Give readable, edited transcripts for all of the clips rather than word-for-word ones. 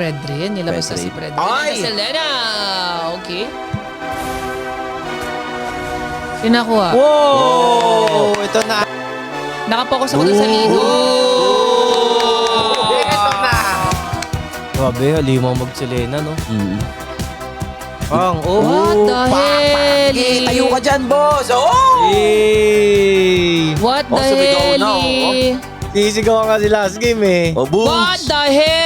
Fred rin. Nilabas na si Fred rin. Ay! Selena! Okay. Sinakuha. Wow! Ito na. Nakapokus ako dun sa ligo. Ito na. Grabe, halimaw mag-Selena, no? Pang, What the hell? Tayo ka dyan, boss. Oh! Yay! What the sumigaw hell? na, Sisigaw nga si last game eh. Oh, boom. What the hell?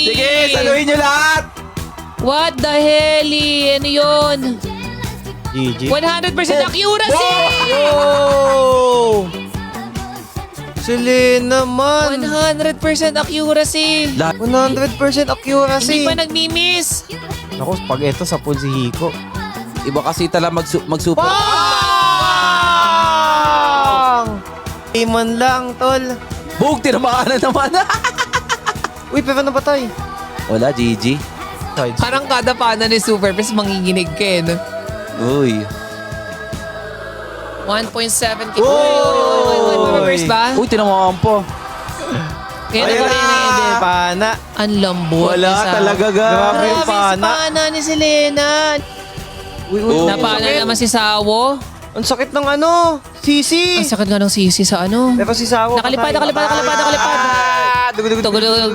Sige, saluhin nyo lahat. What the hell? Ano yun? GG. 100% accuracy! Yo! Selena man! 100% accuracy! 100% accuracy! Hindi pa nagmi-miss! Naku, pag ito sa pool si Hiko. Iba kasi talaga mag-super. Pang! Iman lang, tol. Bug, tinamaan na naman. Uy, pero napatay. Wala, GG. Sides. Parang kada pana ni Superpress manginginig ka eh, no? Uy. 1.7k. Uy! Superpress ba? Uy, tinamaan po. Kaya na ba rin na Pana. Ang lambot. Wala isa. talaga, ga. Grabe yung Grabe si pana. pana ni Selena. Uy, uy. Oh. Napana naman si Sawo. Ang sakit ng ano, sisi. Ang sakit nga ng sisi sa ano. Pero si Sawo. Nakalipad. Dugudugud. Tugulog.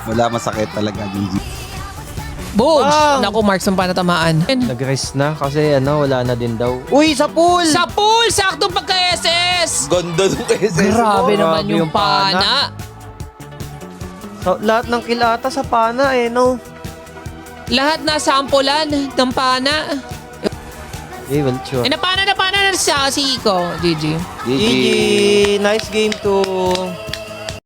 Wala, masakit talaga, GG. Boom! Wow. Naku, Mark, saan pa natamaan? Nag-rest na kasi ano, wala na din daw. Uy, sa pool! Sa pool! Saktong pagka-SS! Ganda nung SS. Grabe naman Grabe yung yung pana. pana. So, lahat ng kilata sa pana eh, no? Lahat na sampulan ng pana. Eh, well, sure. Napana na siya si Iko. GG. GG. GG! Nice game to